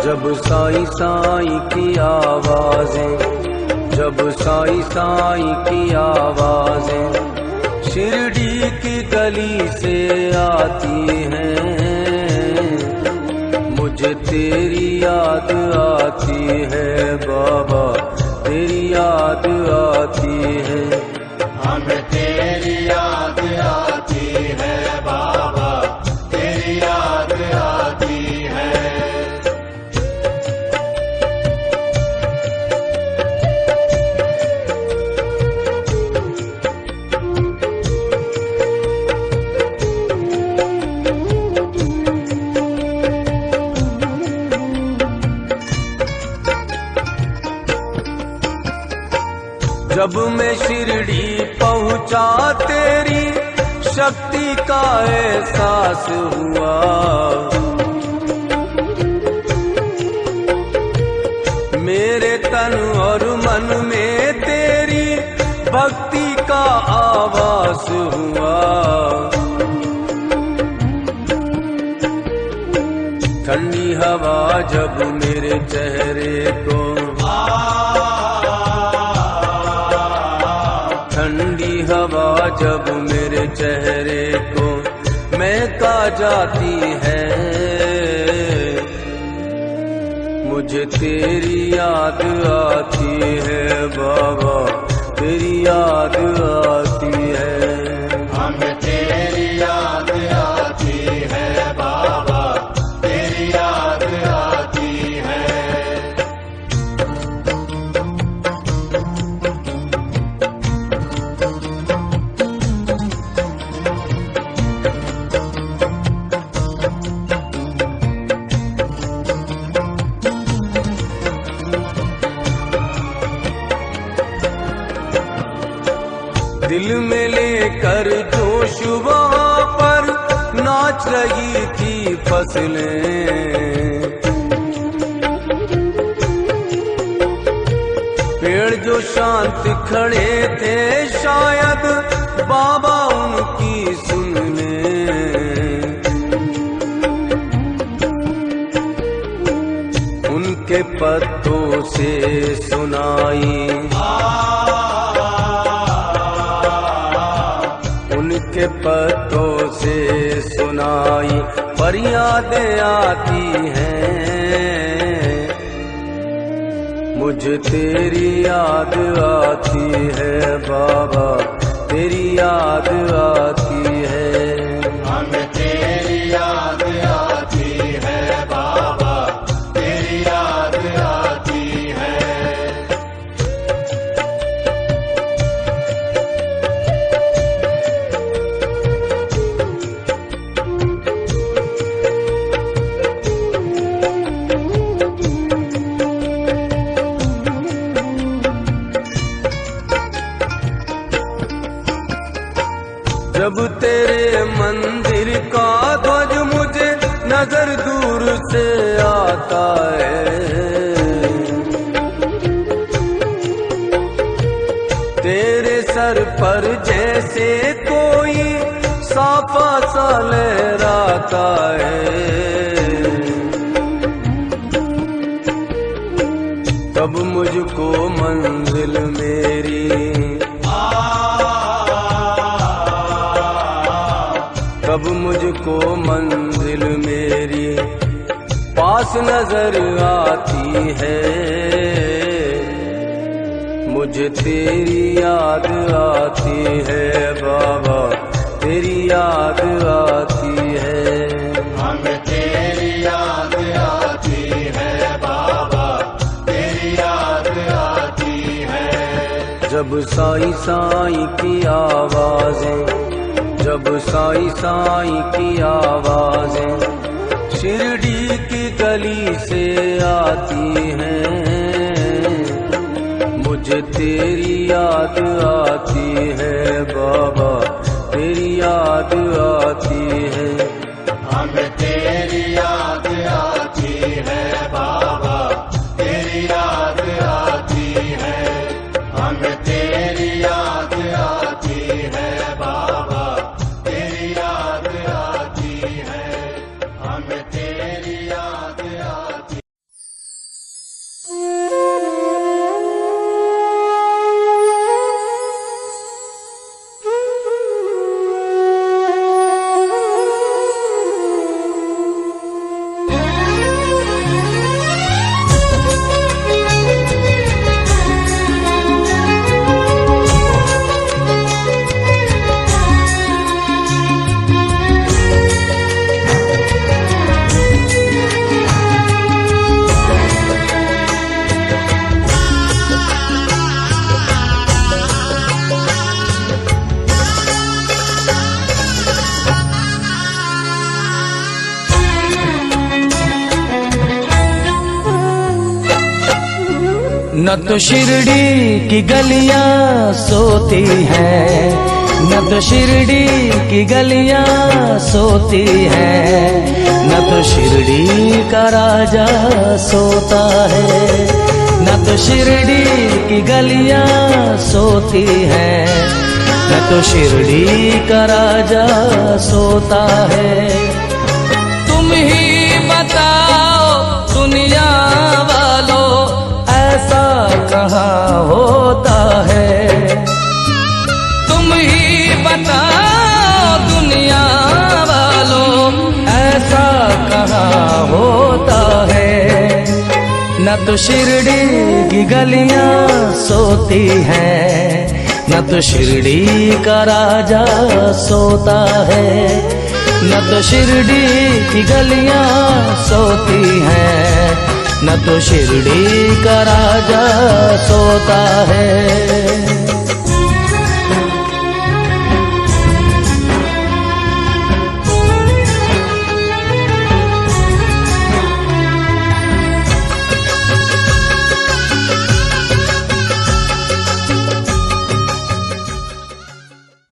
जब साईं साईं की आवाजें, जब साईं साईं की आवाजें शिरडी की गली से आती हैं, मुझे तेरी याद आती है बाबा, तेरी याद आती है। हमें तेरी याद आती है बाबा, तेरी याद आती है। जब मैं शिरडी पहुंचा तेरी शक्ति का एहसास हुआ, मेरे तन और मन में तेरी भक्ति का आवास हुआ। ठंडी हवा जब मेरे चेहरे को, ठंडी हवा जब मेरे चेहरे को महका जाती है, मुझे तेरी याद आती है बाबा, तेरी याद आती है। हमें तेरी याद आती है बाबा, तेरी याद आती है। दिल में लेकर जोश वहाँ पर नाच रही थी फसलें, पेड़ जो शांत खड़े थे शायद बाबा उनकी सुन लें, उनके पत्तों से सुनाई, उनके पत्तों से सुनाई फरियादें आती हैं, मुझे तेरी याद आती है बाबा, तेरी याद आती है। हमें तेरी याद आती है बाबा, तेरी याद आती है। जब तेरे मंदिर का ध्वज मुझे नजर दूर से आता है, तेरे सर पर जैसे कोई साफा सा लहराता है, तब मुझको मंजिल मेरी, तब मुझको मंजिल मेरी पास नजर आती है, मुझे तेरी याद आती है बाबा, तेरी याद आती है। हमें तेरी याद आती है बाबा, तेरी याद आती है। जब साईं साईं की आवाजें, जब साईं साईं की आवाजें शिरडी की गली से आती हैं, मुझे तेरी याद आती है बाबा, तेरी याद आती है। हमें तेरी याद आती है बाबा, तेरी याद आती है। हमें तेरी याद आती है बाबा, तेरी याद आती है। हमें तेरी याद आती न तो शिरडी की गलियां सोती हैं, न तो शिरडी की गलियां सोती हैं, न तो शिरडी का राजा सोता है, न तो शिरडी की गलियां सोती हैं, न तो शिरडी का राजा सोता है। तुम ही बताओ दुनिया वालों, ऐसा कहाँ होता है। तुम ही बताओ दुनिया वालों, ऐसा कहाँ होता है। न तो शिरडी की गलियां सोती हैं, न तो शिरडी का राजा सोता है, न तो शिरडी की गलियां सोती हैं, न तो शिरडी का राजा सोता है।